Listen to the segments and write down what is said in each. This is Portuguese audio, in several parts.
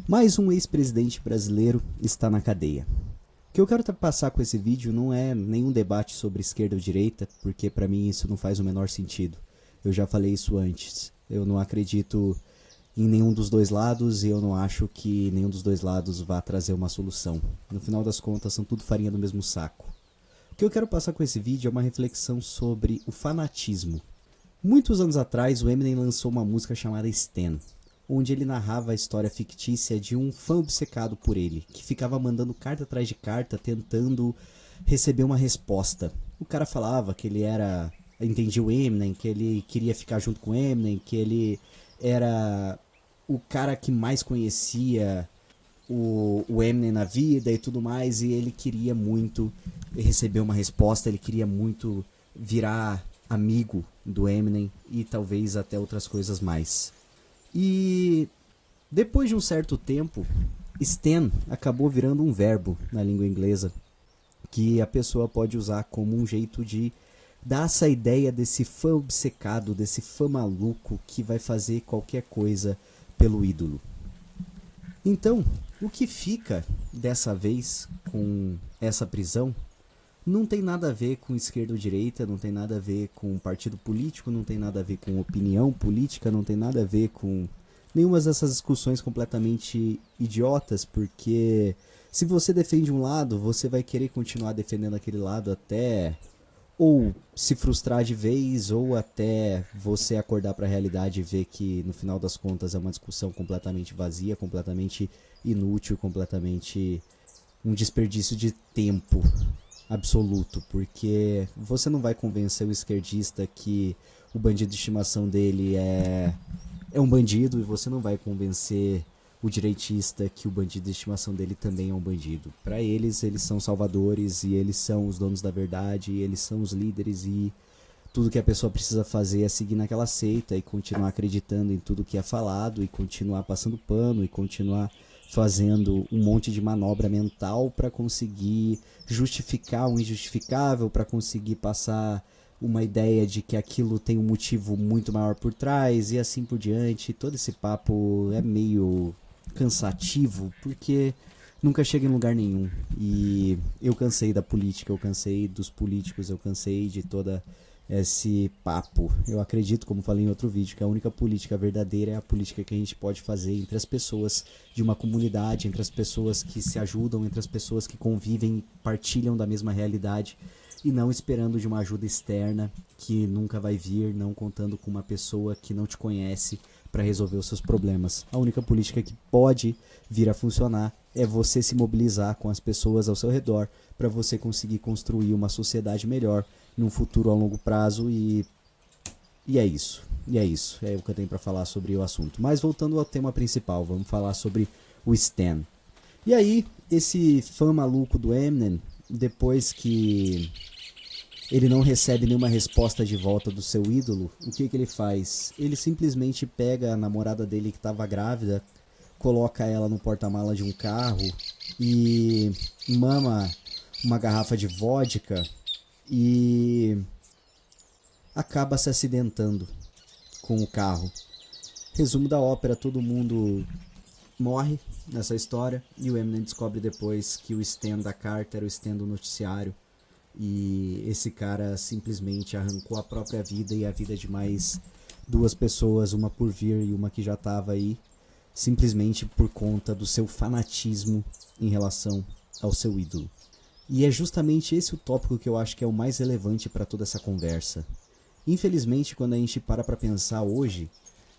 Mais um ex-presidente brasileiro está na cadeia. O que eu quero passar com esse vídeo não é nenhum debate sobre esquerda ou direita, porque para mim isso não faz o menor sentido. Eu já falei isso antes. Eu não acredito em nenhum dos dois lados e eu não acho que nenhum dos dois lados vá trazer uma solução. No final das contas, são tudo farinha do mesmo saco. O que eu quero passar com esse vídeo é uma reflexão sobre o fanatismo. Muitos anos atrás, o Eminem lançou uma música chamada Stan, onde ele narrava a história fictícia de um fã obcecado por ele, que ficava mandando carta atrás de carta, tentando receber uma resposta. O cara falava que ele entendia o Eminem, que ele queria ficar junto com o Eminem, que ele era o cara que mais conhecia o Eminem na vida e tudo mais, e ele queria muito receber uma resposta, ele queria muito virar amigo do Eminem e talvez até outras coisas mais. E depois de um certo tempo, Stan acabou virando um verbo na língua inglesa que a pessoa pode usar como um jeito de dar essa ideia desse fã obcecado, desse fã maluco que vai fazer qualquer coisa pelo ídolo. Então, o que fica dessa vez com essa prisão não tem nada a ver com esquerda ou direita, não tem nada a ver com partido político, não tem nada a ver com opinião política, não tem nada a ver com nenhuma dessas discussões completamente idiotas, porque se você defende um lado, você vai querer continuar defendendo aquele lado até ou se frustrar de vez, ou até você acordar para a realidade e ver que no final das contas é uma discussão completamente vazia, completamente inútil, completamente um desperdício de tempo absoluto, porque você não vai convencer o esquerdista que o bandido de estimação dele é um bandido, e você não vai convencer o direitista que o bandido de estimação dele também é um bandido. Para eles, eles são salvadores, e eles são os donos da verdade, e eles são os líderes, e tudo que a pessoa precisa fazer é seguir naquela seita e continuar acreditando em tudo que é falado, e continuar passando pano, e continuar fazendo um monte de manobra mental para conseguir justificar o injustificável, para conseguir passar uma ideia de que aquilo tem um motivo muito maior por trás e assim por diante. Todo esse papo é meio cansativo porque nunca chega em lugar nenhum. E eu cansei da política, eu cansei dos políticos, eu cansei de toda esse papo. Eu acredito, como falei em outro vídeo, que a única política verdadeira é a política que a gente pode fazer entre as pessoas de uma comunidade, entre as pessoas que se ajudam, entre as pessoas que convivem e partilham da mesma realidade, e não esperando de uma ajuda externa que nunca vai vir, não contando com uma pessoa que não te conhece para resolver os seus problemas. A única política que pode vir a funcionar é você se mobilizar com as pessoas ao seu redor para você conseguir construir uma sociedade melhor num futuro a longo prazo, e é isso. E é isso. É o que eu tenho para falar sobre o assunto. Mas voltando ao tema principal, vamos falar sobre o Stan. E aí, esse fã maluco do Eminem, depois que ele não recebe nenhuma resposta de volta do seu ídolo, o que ele faz? Ele simplesmente pega a namorada dele que estava grávida, coloca ela no porta-mala de um carro e mama uma garrafa de vodka e acaba se acidentando com o carro. Resumo da ópera: todo mundo morre nessa história, e o Eminem descobre depois que o Stan da carta era o Stan do noticiário, e esse cara simplesmente arrancou a própria vida e a vida de mais duas pessoas, uma por vir e uma que já estava aí, simplesmente por conta do seu fanatismo em relação ao seu ídolo. E é justamente esse o tópico que eu acho que é o mais relevante para toda essa conversa. Infelizmente, quando a gente para pensar hoje,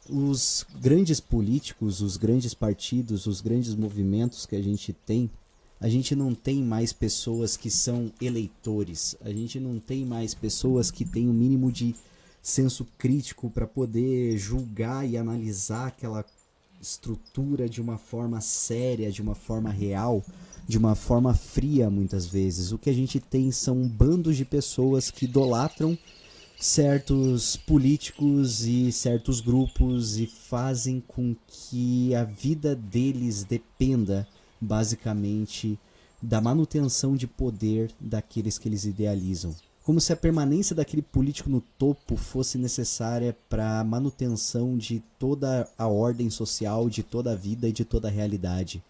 os grandes políticos, os grandes partidos, os grandes movimentos que a gente não tem mais pessoas que são eleitores, a gente não tem mais pessoas que têm o mínimo de senso crítico para poder julgar e analisar aquela estrutura de uma forma séria, de uma forma real, de uma forma fria muitas vezes. O que a gente tem são bandos de pessoas que idolatram certos políticos e certos grupos e fazem com que a vida deles dependa basicamente da manutenção de poder daqueles que eles idealizam. como se a permanência daquele político no topo fosse necessária para a manutenção de toda a ordem social, de toda a vida e de toda a realidade.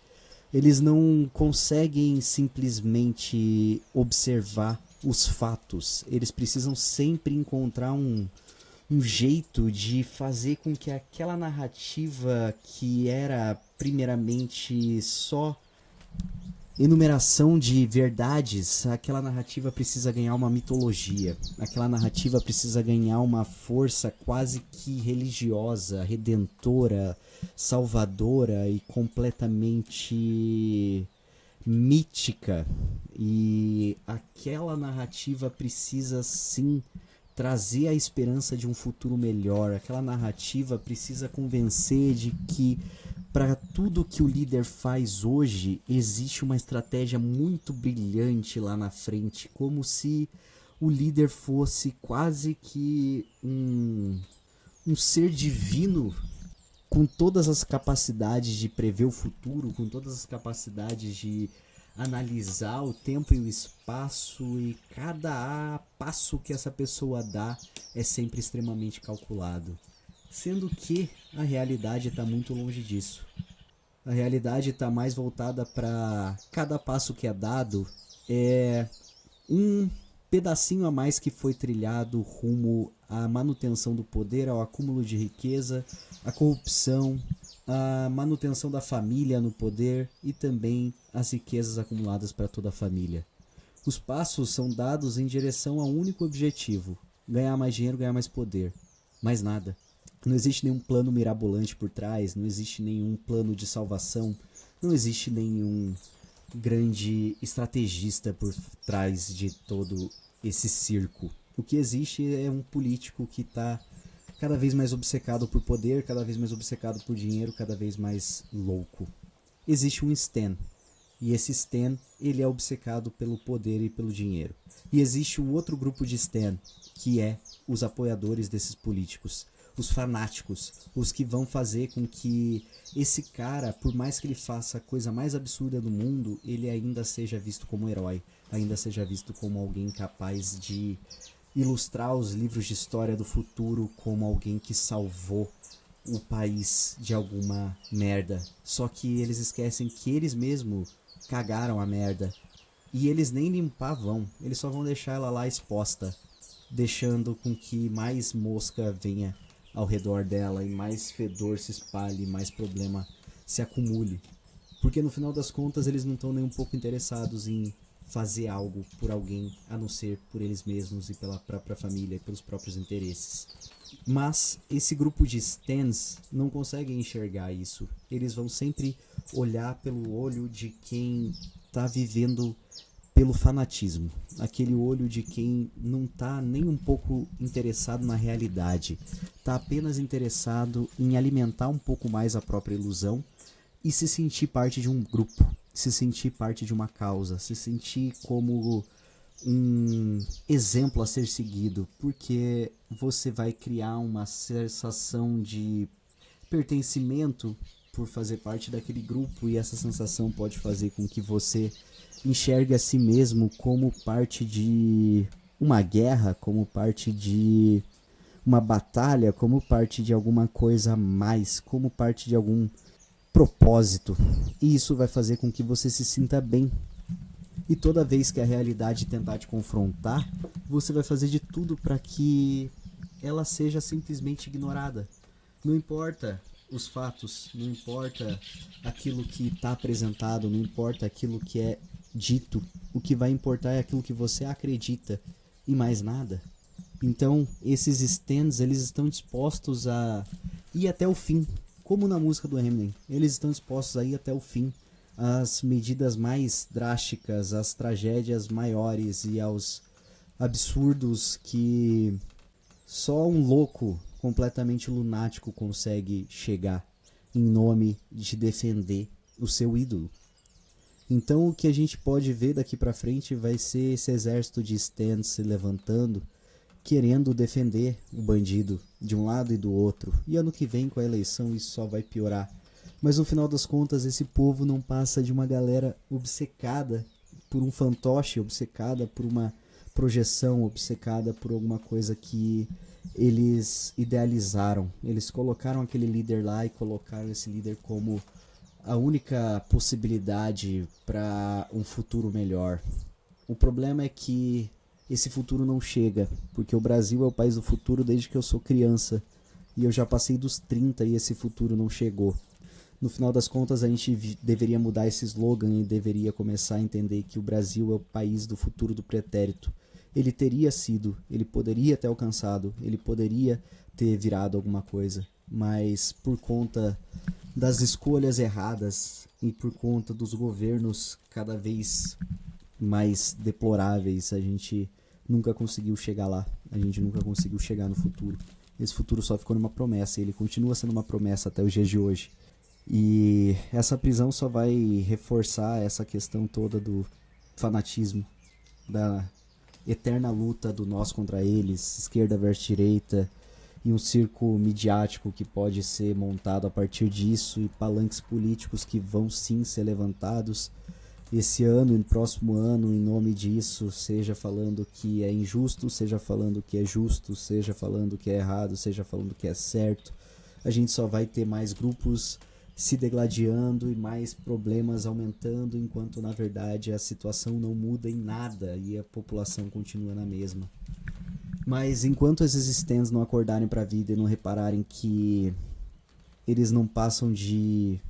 Eles não conseguem simplesmente observar os fatos. Eles precisam sempre encontrar um jeito de fazer com que aquela narrativa que era primeiramente só enumeração de verdades, aquela narrativa precisa ganhar uma mitologia, aquela narrativa precisa ganhar uma força quase que religiosa, redentora, salvadora e completamente mítica. E aquela narrativa precisa sim trazer a esperança de um futuro melhor. Aquela narrativa precisa convencer de que para tudo que o líder faz hoje, existe uma estratégia muito brilhante lá na frente, como se o líder fosse quase que um ser divino com todas as capacidades de prever o futuro, com todas as capacidades de analisar o tempo e o espaço, e cada passo que essa pessoa dá é sempre extremamente calculado. Sendo que a realidade está muito longe disso. A realidade está mais voltada para cada passo que é dado é um pedacinho a mais que foi trilhado rumo à manutenção do poder, ao acúmulo de riqueza, à corrupção, à manutenção da família no poder e também as riquezas acumuladas para toda a família. Os passos são dados em direção a um único objetivo: ganhar mais dinheiro, ganhar mais poder. Mais nada. Não existe nenhum plano mirabolante por trás, não existe nenhum plano de salvação, não existe nenhum grande estrategista por trás de todo esse circo. O que existe é um político que está cada vez mais obcecado por poder, cada vez mais obcecado por dinheiro, cada vez mais louco. Existe um Stan, e esse Stan, ele é obcecado pelo poder e pelo dinheiro. E existe um outro grupo de Stan, que é os apoiadores desses políticos. Os fanáticos, os que vão fazer com que esse cara, por mais que ele faça a coisa mais absurda do mundo, ele ainda seja visto como herói, ainda seja visto como alguém capaz de ilustrar os livros de história do futuro como alguém que salvou o país de alguma merda. Só que eles esquecem que eles mesmos cagaram a merda e eles nem limpar vão, eles só vão deixar ela lá exposta, deixando com que mais mosca venha ao redor dela e mais fedor se espalhe, mais problema se acumule. Porque no final das contas eles não estão nem um pouco interessados em fazer algo por alguém, a não ser por eles mesmos e pela própria família e pelos próprios interesses. Mas esse grupo de Stans não consegue enxergar isso. Eles vão sempre olhar pelo olho de quem está vivendo pelo fanatismo, aquele olho de quem não está nem um pouco interessado na realidade, está apenas interessado em alimentar um pouco mais a própria ilusão e se sentir parte de um grupo, se sentir parte de uma causa, se sentir como um exemplo a ser seguido, porque você vai criar uma sensação de pertencimento por fazer parte daquele grupo, e essa sensação pode fazer com que você enxergue a si mesmo como parte de uma guerra, como parte de uma batalha, como parte de alguma coisa a mais, como parte de algum propósito. E isso vai fazer com que você se sinta bem. E toda vez que a realidade tentar te confrontar, você vai fazer de tudo para que ela seja simplesmente ignorada. Não importa os fatos, não importa aquilo que está apresentado, não importa aquilo que é dito, o que vai importar é aquilo que você acredita e mais nada. Então esses stands, eles estão dispostos a ir até o fim, como na música do Eminem, eles estão dispostos a ir até o fim, às medidas mais drásticas, às tragédias maiores e aos absurdos que só um louco completamente lunático consegue chegar em nome de defender o seu ídolo. Então o que a gente pode ver daqui pra frente vai ser esse exército de stands se levantando, querendo defender o bandido de um lado e do outro. E ano que vem, com a eleição, isso só vai piorar. Mas no final das contas, esse povo não passa de uma galera obcecada por um fantoche, obcecada por projeção, obcecada por alguma coisa que eles idealizaram. Eles colocaram aquele líder lá e colocaram esse líder como a única possibilidade para um futuro melhor. O problema é que esse futuro não chega, porque o Brasil é o país do futuro desde que eu sou criança, e eu já passei dos 30 e esse futuro não chegou. No final das contas, a gente deveria mudar esse slogan e deveria começar a entender que o Brasil é o país do futuro do pretérito. Ele teria sido, ele poderia ter alcançado, ele poderia ter virado alguma coisa, mas por conta das escolhas erradas e por conta dos governos cada vez mais deploráveis, a gente nunca conseguiu chegar lá, a gente nunca conseguiu chegar no futuro. Esse futuro só ficou numa promessa, e ele continua sendo uma promessa até os dias de hoje. E essa prisão só vai reforçar essa questão toda do fanatismo, da eterna luta do nós contra eles, esquerda versus direita, e um circo midiático que pode ser montado a partir disso, e palanques políticos que vão sim ser levantados esse ano e no próximo ano em nome disso, seja falando que é injusto, seja falando que é justo, seja falando que é errado, seja falando que é certo. A gente só vai ter mais grupos se degladiando e mais problemas aumentando, enquanto na verdade a situação não muda em nada e a população continua na mesma. Mas enquanto esses stands não acordarem para a vida e não repararem que eles não passam de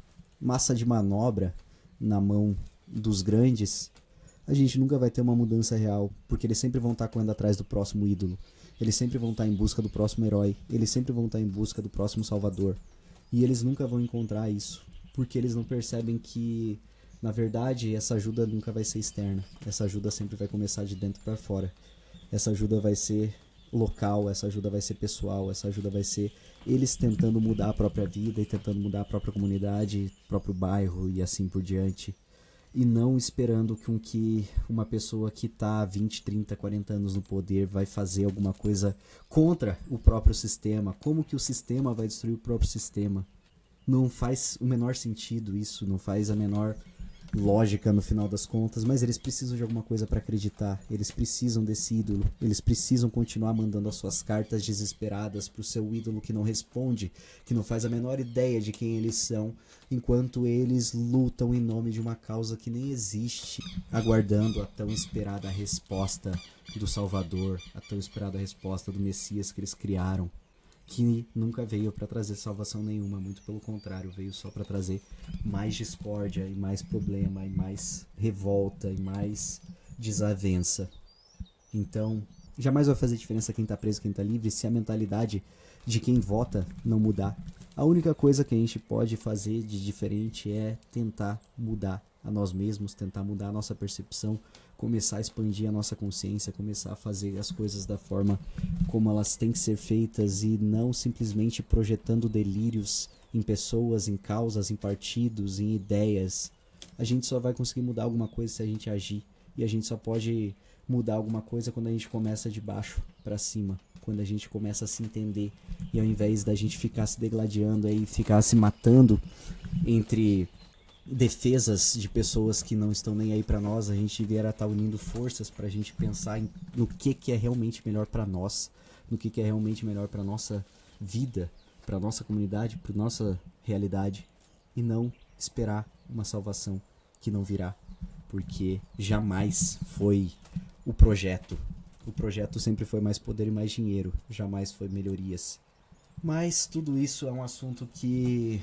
massa de manobra na mão dos grandes, a gente nunca vai ter uma mudança real, porque eles sempre vão estar correndo atrás do próximo ídolo, eles sempre vão estar em busca do próximo herói, eles sempre vão estar em busca do próximo salvador, e eles nunca vão encontrar isso, porque eles não percebem que, na verdade, essa ajuda nunca vai ser externa, essa ajuda sempre vai começar de dentro para fora, essa ajuda vai ser local, essa ajuda vai ser pessoal, essa ajuda vai ser eles tentando mudar a própria vida e tentando mudar a própria comunidade, próprio bairro e assim por diante. E não esperando com que uma pessoa que está há 20, 30, 40 anos no poder vai fazer alguma coisa contra o próprio sistema. Como que o sistema vai destruir o próprio sistema? Não faz o menor sentido isso, não faz a menor lógica no final das contas, mas eles precisam de alguma coisa para acreditar, eles precisam desse ídolo, eles precisam continuar mandando as suas cartas desesperadas pro seu ídolo que não responde, que não faz a menor ideia de quem eles são, enquanto eles lutam em nome de uma causa que nem existe, aguardando a tão esperada resposta do Salvador, a tão esperada resposta do Messias que eles criaram, que nunca veio para trazer salvação nenhuma, muito pelo contrário, veio só para trazer mais discórdia e mais problema e mais revolta e mais desavença. Então, jamais vai fazer diferença quem tá preso e quem tá livre se a mentalidade de quem vota não mudar. A única coisa que a gente pode fazer de diferente é tentar mudar a nós mesmos, tentar mudar a nossa percepção, começar a expandir a nossa consciência, começar a fazer as coisas da forma como elas têm que ser feitas e não simplesmente projetando delírios em pessoas, em causas, em partidos, em ideias. A gente só vai conseguir mudar alguma coisa se a gente agir, e a gente só pode mudar alguma coisa quando a gente começa de baixo para cima, quando a gente começa a se entender, e ao invés da gente ficar se degladiando e ficar se matando entre defesas de pessoas que não estão nem aí pra nós, a gente viera estar unindo forças pra gente pensar no que é realmente melhor pra nós, no que é realmente melhor pra nossa vida, pra nossa comunidade, pra nossa realidade, e não esperar uma salvação que não virá, porque jamais foi o projeto. O projeto sempre foi mais poder e mais dinheiro, jamais foi melhorias. Mas tudo isso é um assunto que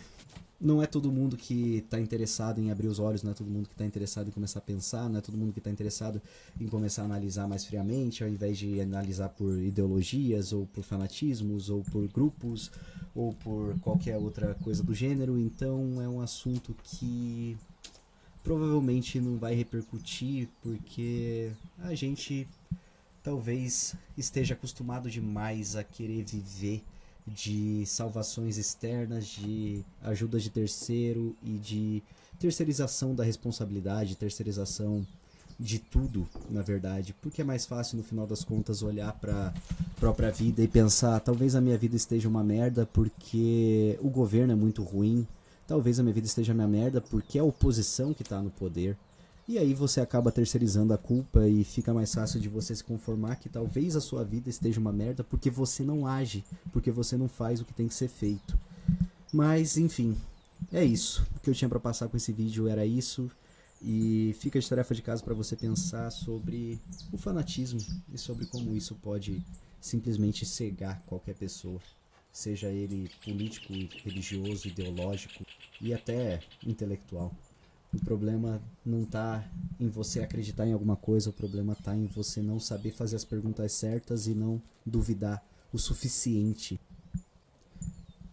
não é todo mundo que está interessado em abrir os olhos, não é todo mundo que está interessado em começar a pensar, não é todo mundo que está interessado em começar a analisar mais friamente, ao invés de analisar por ideologias, ou por fanatismos, ou por grupos, ou por qualquer outra coisa do gênero. Então é um assunto que provavelmente não vai repercutir, porque a gente talvez esteja acostumado demais a querer viver de salvações externas, de ajuda de terceiro e de terceirização da responsabilidade, terceirização de tudo, na verdade, porque é mais fácil no final das contas olhar para a própria vida e pensar, talvez a minha vida esteja uma merda porque o governo é muito ruim, talvez a minha vida esteja uma merda porque é a oposição que está no poder, E aí você acaba terceirizando a culpa e fica mais fácil de você se conformar que talvez a sua vida esteja uma merda porque você não age, porque você não faz o que tem que ser feito. Mas, enfim, é isso. O que eu tinha pra passar com esse vídeo era isso. E fica de tarefa de casa para você pensar sobre o fanatismo e sobre como isso pode simplesmente cegar qualquer pessoa, seja ele político, religioso, ideológico e até intelectual. O problema não está em você acreditar em alguma coisa, o problema está em você não saber fazer as perguntas certas e não duvidar o suficiente.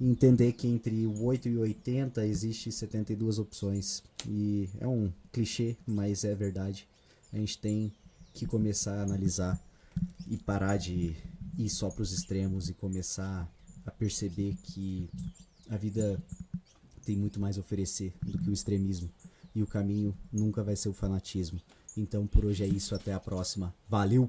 Entender que entre o 8 e o 80 existe 72 opções. E é um clichê, mas é verdade. A gente tem que começar a analisar e parar de ir só para os extremos e começar a perceber que a vida tem muito mais a oferecer do que o extremismo. E o caminho nunca vai ser o fanatismo. Então por hoje é isso, até a próxima. Valeu!